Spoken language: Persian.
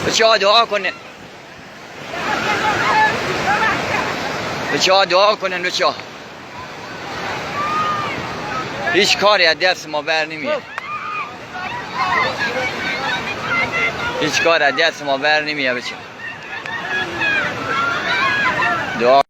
بچه‌ها دعا کنین. بچه‌ها دعا کنین بچه‌ها. هیچ کاری از دست ما بر نمیاد. هیچ کار از دست ما بر نمیاد بچه‌ها. دعا